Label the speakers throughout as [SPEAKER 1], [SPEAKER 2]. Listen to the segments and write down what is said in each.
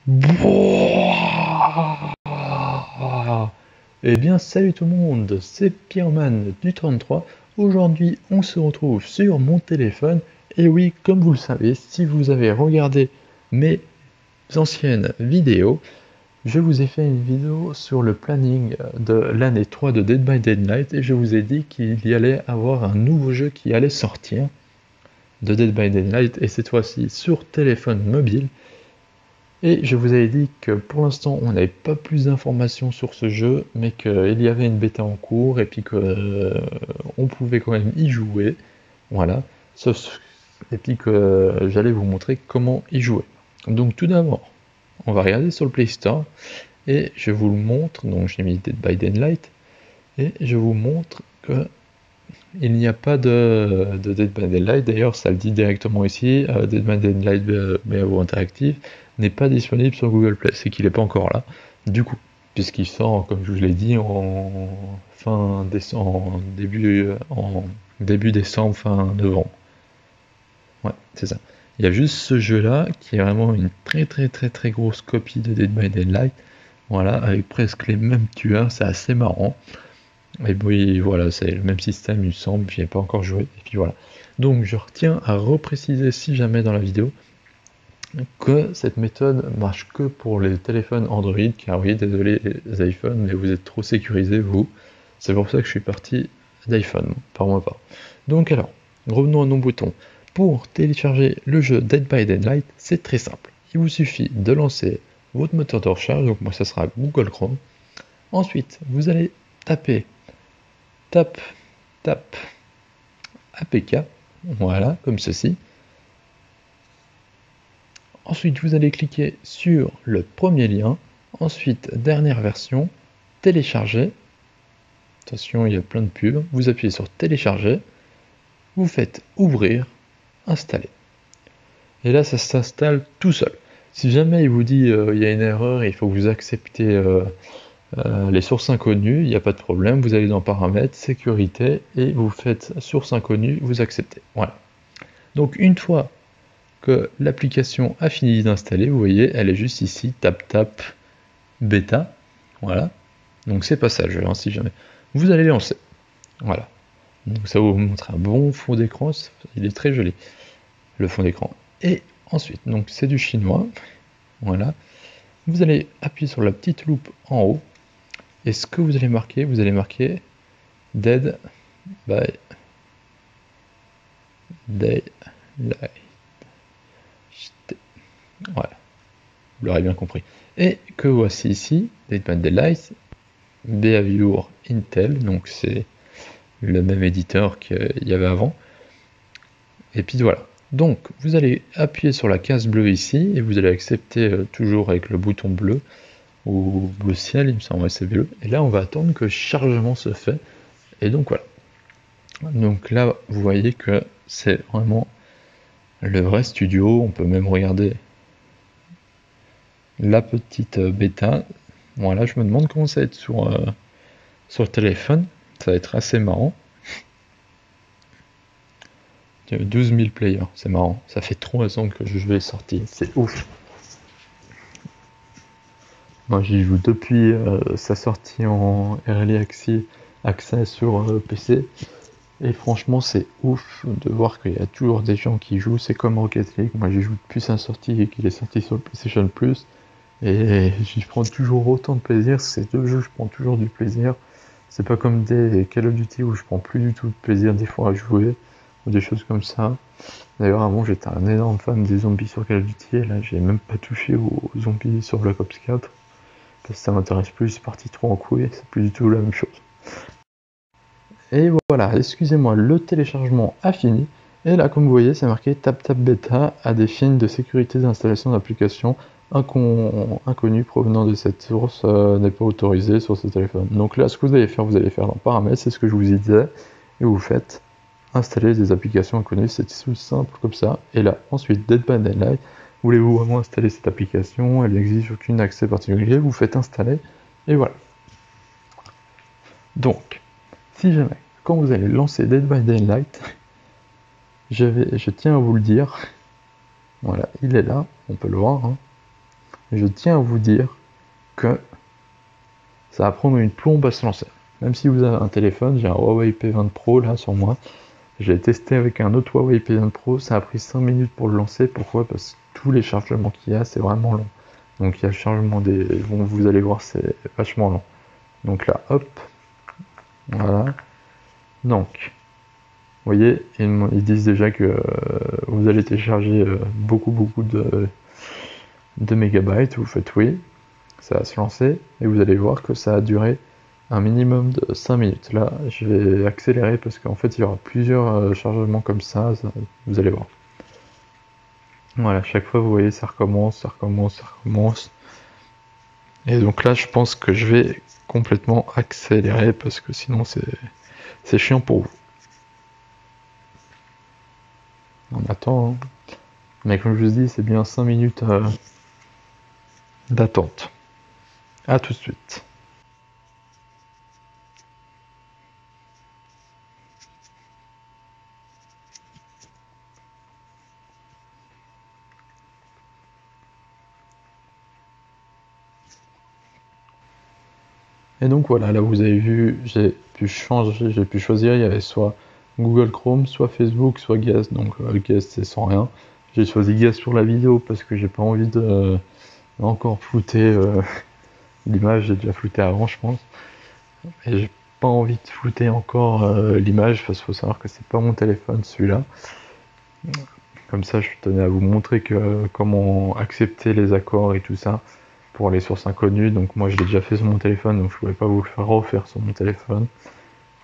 [SPEAKER 1] Eh bien, salut tout le monde, c'est Pierreman du 33. Aujourd'hui, on se retrouve sur mon téléphone. Et oui, comme vous le savez, si vous avez regardé mes anciennes vidéos, je vous ai fait une vidéo sur le planning de l'année 3 de Dead by Daylight et je vous ai dit qu'il y allait avoir un nouveau jeu qui allait sortir de Dead by Daylight et cette fois-ci sur téléphone mobile. Et je vous avais dit que pour l'instant on n'avait pas plus d'informations sur ce jeu, mais qu'il y avait une bêta en cours et puis que on pouvait quand même y jouer, voilà. Et puis que j'allais vous montrer comment y jouer. Donc tout d'abord, on va regarder sur le Play Store et je vous le montre. Donc j'ai mis Dead by Daylight et je vous montre que il n'y a pas de Dead by Daylight, d'ailleurs ça le dit directement ici, Dead by Daylight BAO Interactive n'est pas disponible sur Google Play, c'est qu'il n'est pas encore là, du coup, puisqu'il sort, comme je vous l'ai dit, en début décembre, fin novembre. Ouais, c'est ça. Il y a juste ce jeu-là, qui est vraiment une très grosse copie de Dead by Daylight, voilà, avec presque les mêmes tueurs, c'est assez marrant. Et oui, voilà, c'est le même système, il me semble, j'y ai pas encore joué, et puis voilà. Donc je retiens à repréciser, si jamais dans la vidéo, que cette méthode marche que pour les téléphones Android, car oui, désolé les iPhones, mais vous êtes trop sécurisés, vous. C'est pour ça que je suis parti d'iPhone, par moi pas. Donc alors, revenons à nos boutons. Pour télécharger le jeu Dead by Daylight, c'est très simple. Il vous suffit de lancer votre moteur de recherche, donc moi ça sera Google Chrome. Ensuite, vous allez taper tap APK, voilà, comme ceci. Ensuite, vous allez cliquer sur le premier lien. Ensuite, dernière version, télécharger. Attention, il y a plein de pubs. Vous appuyez sur télécharger. Vous faites ouvrir, installer. Et là, ça s'installe tout seul. Si jamais il vous dit il y a une erreur, il faut que vous acceptez les sources inconnues, il n'y a pas de problème. Vous allez dans paramètres, sécurité, et vous faites sources inconnues, vous acceptez. Voilà. Donc une fois que l'application a fini d'installer, vous voyez, elle est juste ici, tap bêta, voilà. Donc c'est pas ça le jeu, hein, si jamais. Vous allez lancer, voilà. Donc ça va vous montrer un bon fond d'écran, il est très joli, le fond d'écran. Et ensuite, donc c'est du chinois, voilà. Vous allez appuyer sur la petite loupe en haut, et ce que vous allez marquer Dead by Daylight. Voilà, vous l'aurez bien compris. Et que voici ici, Dead by Daylight, Behavior Intel, donc c'est le même éditeur qu'il y avait avant. Et puis voilà. Donc vous allez appuyer sur la case bleue ici et vous allez accepter toujours avec le bouton bleu ou bleu ciel, il me semble, c'est bleu. Et là on va attendre que le chargement se fait. Et donc voilà. Donc là vous voyez que c'est vraiment le vrai studio. On peut même regarder la petite bêta. Voilà, je me demande comment ça va être sur le téléphone. Ça va être assez marrant. 12 000 players, c'est marrant. Ça fait 3 ans que le jeu est sorti, c'est ouf. Moi j'y joue depuis sa sortie en Early Access sur PC. Et franchement c'est ouf de voir qu'il y a toujours des gens qui jouent. C'est comme Rocket League, moi j'y joue depuis sa sortie et qu'il est sorti sur le PlayStation Plus. Et j'y prends toujours autant de plaisir. Ces deux jeux, je prends toujours du plaisir. C'est pas comme des Call of Duty où je prends plus du tout de plaisir des fois à jouer, ou des choses comme ça. D'ailleurs avant j'étais un énorme fan des zombies sur Call of Duty, et là j'ai même pas touché aux zombies sur Black Ops 4, parce que ça m'intéresse plus, c'est parti trop en couille, c'est plus du tout la même chose. Et voilà, excusez-moi, le téléchargement a fini, et là comme vous voyez c'est marqué tap bêta à des fins de sécurité d'installation d'applications inconnues provenant de cette source n'est pas autorisé sur ce téléphone. Donc là ce que vous allez faire dans paramètres, c'est ce que je vous disais, et vous faites installer des applications inconnues, c'est tout simple comme ça. Et là, ensuite, Dead by Daylight, voulez-vous vraiment installer cette application? Elle n'exige aucun accès particulier, vous faites installer, et voilà. Donc, si jamais, quand vous allez lancer Dead by Daylight, je tiens à vous le dire, voilà, il est là, on peut le voir, hein. je tiens à vous dire que ça va prendre une plombe à se lancer. Même si vous avez un téléphone, j'ai un Huawei P20 Pro là sur moi. J'ai testé avec un autre Huawei P20 Pro, ça a pris 5 minutes pour le lancer. Pourquoi? Parce que tous les chargements qu'il y a, c'est vraiment long. Donc il y a le chargement des... Bon, vous allez voir, c'est vachement long. Donc là, hop, voilà. Donc, vous voyez, ils disent déjà que vous allez télécharger beaucoup de mégabytes. Vous faites oui, ça va se lancer, et vous allez voir que ça a duré un minimum de 5 minutes. Là, je vais accélérer parce qu'en fait, il y aura plusieurs chargements comme ça, vous allez voir. Voilà, chaque fois, vous voyez, ça recommence, ça recommence, ça recommence. Et donc là, je pense que je vais complètement accélérer parce que sinon, c'est chiant pour vous. On attend, hein. Mais comme je vous dis, c'est bien 5 minutes d'attente. A tout de suite. Et donc voilà, là vous avez vu, j'ai pu changer, j'ai pu choisir, il y avait soit Google Chrome, soit Facebook, soit Guest. Donc Guest c'est sans rien. J'ai choisi Guest pour la vidéo parce que j'ai pas envie de encore flouter l'image, j'ai déjà flouté avant je pense. Et j'ai pas envie de flouter encore l'image parce qu'il faut savoir que c'est pas mon téléphone celui-là. Comme ça je tenais à vous montrer comment accepter les accords et tout ça pour les sources inconnues. Donc moi je l'ai déjà fait sur mon téléphone, donc je pouvais pas vous le faire refaire sur mon téléphone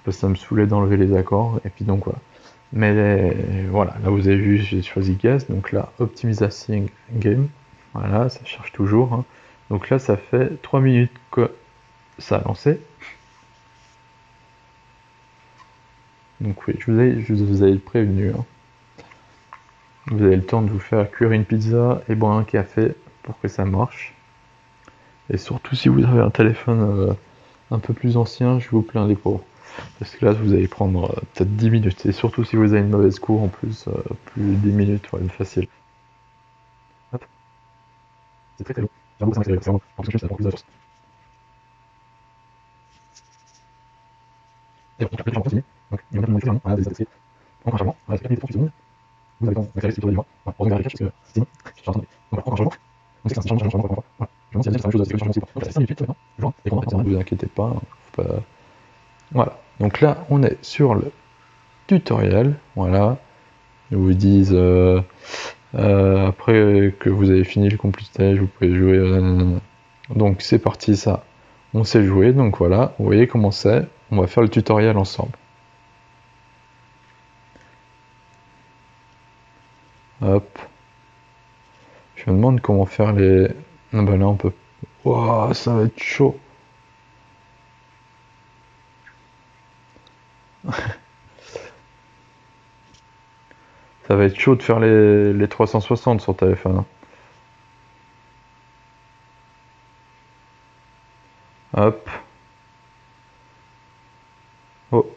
[SPEAKER 1] parce que ça me saoulait d'enlever les accords. Et puis donc voilà. Mais voilà, là vous avez vu, j'ai choisi Guest, donc là optimisation game, voilà, ça cherche toujours, hein. Donc là ça fait 3 minutes que ça a lancé. Donc oui, je vous avais prévenu, hein. Vous avez le temps de vous faire cuire une pizza et boire un café pour que ça marche. Et surtout si vous avez un téléphone un peu plus ancien, je vous plains les pauvres. Parce que là vous allez prendre peut-être 10 minutes. Et surtout si vous avez une mauvaise cour en plus, plus 10 minutes, ouais, facile. Hop. C'est très très long. C'est vraiment ça m'accélère, ça prend plus de force. Et donc après, je continue. Donc il y a un moment voilà, des accès. En chargement, voilà, c'est 4 minutes 30 secondes. Vous avez le temps d'accélérer si vous voulez voir. Voilà, on regarde les caches parce que sinon, je suis en train de. Donc voilà, en chargement. Donc c'est un chargement, voilà. Je me demande si c'est la même chose, c'est que le chargement c'est quoi. Donc ça fait 5 minutes maintenant. Je vois, et qu'on a, ne vous inquiétez pas, faut pas. Voilà. Donc là, on est sur le tutoriel. Voilà. Ils vous disent après que vous avez fini le complete stage, vous pouvez jouer. Donc c'est parti, ça. On sait jouer, donc voilà. Vous voyez comment c'est. On va faire le tutoriel ensemble. Hop. Je me demande comment faire les. Ah bah là on peut. Waouh, ça va être chaud. Ça va être chaud de faire les 360 sur téléphone, hein. Hop. Oh.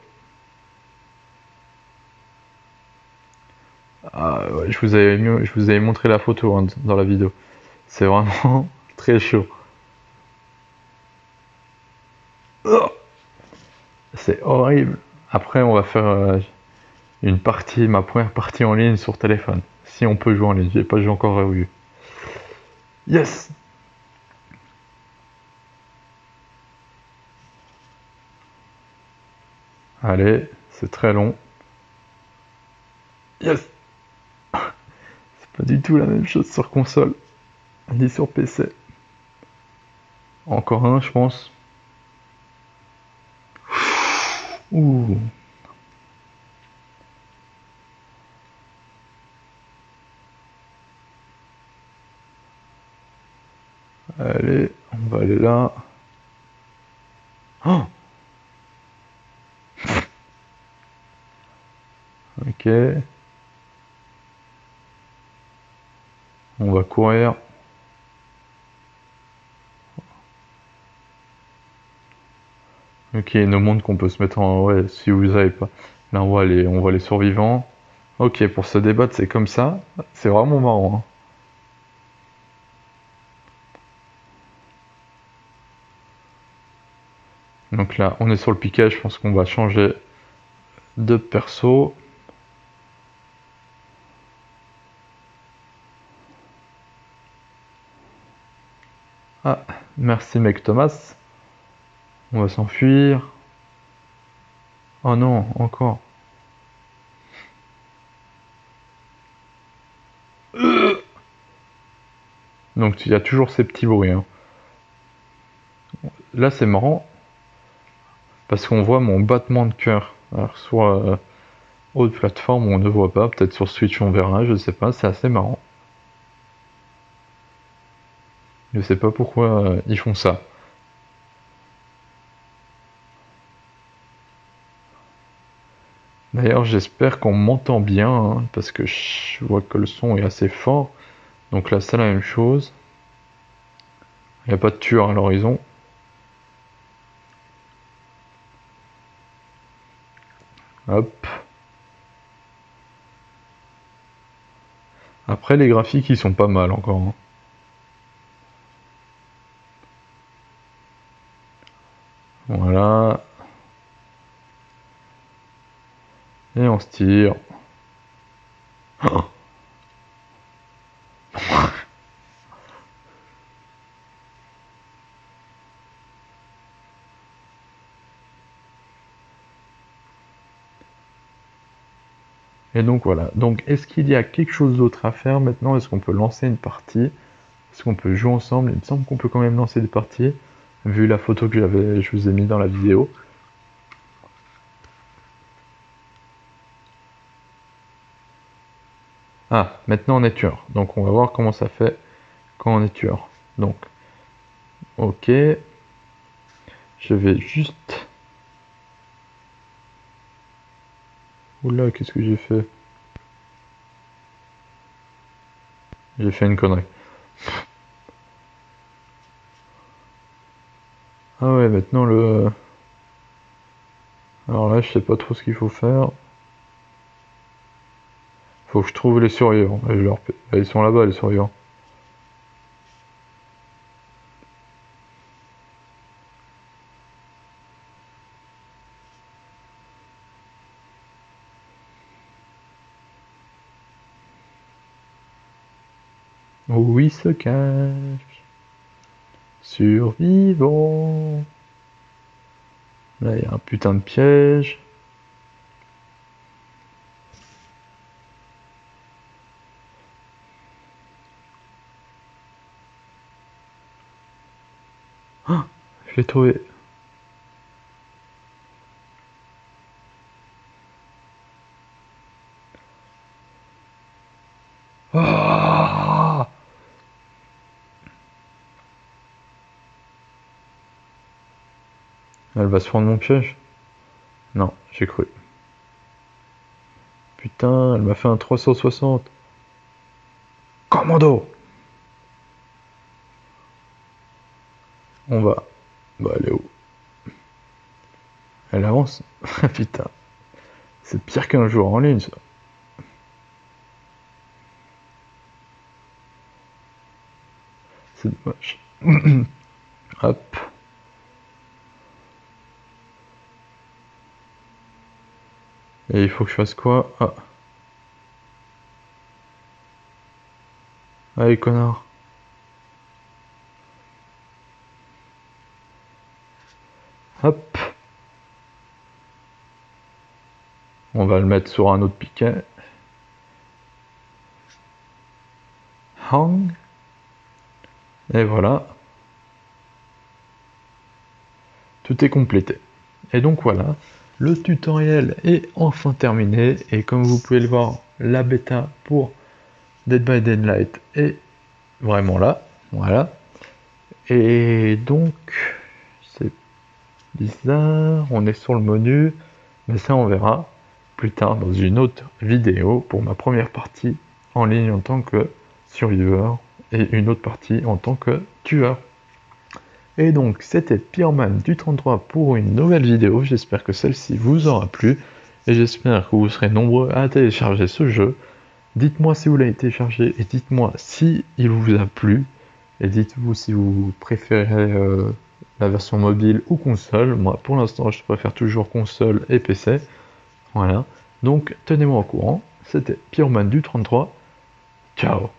[SPEAKER 1] Ah, ouais, je vous avais montré la photo hein, dans la vidéo. C'est vraiment très chaud. Oh, c'est horrible. Après, on va faire une partie, ma première partie en ligne sur téléphone. Si on peut jouer en ligne. J'ai pas joué encore à Wii U. Yes! Allez, c'est très long. Yes! C'est pas du tout la même chose sur console, ni sur PC. Encore un, je pense. Ouh! Allez, on va aller là. Oh! Ok. On va courir. Ok, il nous montre qu'on peut se mettre en... Ouais, si vous savez pas. Là, on voit les survivants. Ok, pour se débattre, c'est comme ça. C'est vraiment marrant, hein. Donc là, on est sur le piquet, je pense qu'on va changer de perso. Ah, merci mec Thomas. On va s'enfuir. Oh non, encore. Donc il y a toujours ces petits bruits. Hein. Là c'est marrant. Parce qu'on voit mon battement de cœur. Alors sur autre plateforme on ne voit pas. Peut-être sur Switch on verra, je sais pas. C'est assez marrant. Je sais pas pourquoi ils font ça. D'ailleurs j'espère qu'on m'entend bien. Hein, parce que je vois que le son est assez fort. Donc là c'est la même chose. Il n'y a pas de tueur à l'horizon. Hop. Après les graphiques ils sont pas mal encore. Hein. Voilà. Et on se tire. Oh. Et donc voilà. Donc est-ce qu'il y a quelque chose d'autre à faire maintenant? Est-ce qu'on peut lancer une partie? Est-ce qu'on peut jouer ensemble? Il me semble qu'on peut quand même lancer des parties, vu la photo que je vous ai mis dans la vidéo. Ah, maintenant on est tueur. Donc on va voir comment ça fait quand on est tueur. Donc, ok. Je vais juste... Oula, qu'est-ce que j'ai fait? J'ai fait une connerie. Ah ouais, maintenant le... Alors là, je sais pas trop ce qu'il faut faire. Faut que je trouve les survivants. Ils sont là-bas, les survivants. Où ils se cachent. Survivants. Là, il y a un putain de piège. Ah, je l'ai trouvé. Ah, elle va se prendre mon piège. Non, j'ai cru. Putain, elle m'a fait un 360. Commando. On va. Bah, elle est où? Elle avance. Putain, c'est pire qu'un joueur en ligne, ça. C'est dommage. Hop. Et il faut que je fasse quoi? Ah. Allez, connard. Hop. On va le mettre sur un autre piquet. Hang. Et voilà. Tout est complété. Et donc voilà, le tutoriel est enfin terminé. Et comme vous pouvez le voir, la bêta pour Dead by Daylight est vraiment là. Voilà. Et donc, c'est bizarre, on est sur le menu, mais ça on verra plus tard dans une autre vidéo pour ma première partie en ligne en tant que surviveur et une autre partie en tant que tueur. Et donc c'était Pierman du 33 pour une nouvelle vidéo, j'espère que celle-ci vous aura plu et j'espère que vous serez nombreux à télécharger ce jeu. Dites-moi si vous l'avez téléchargé et dites-moi si il vous a plu et dites-vous si vous préférez la version mobile ou console. Moi, pour l'instant, je préfère toujours console et PC. Voilà. Donc, tenez-moi au courant. C'était Pyroman du 33. Ciao!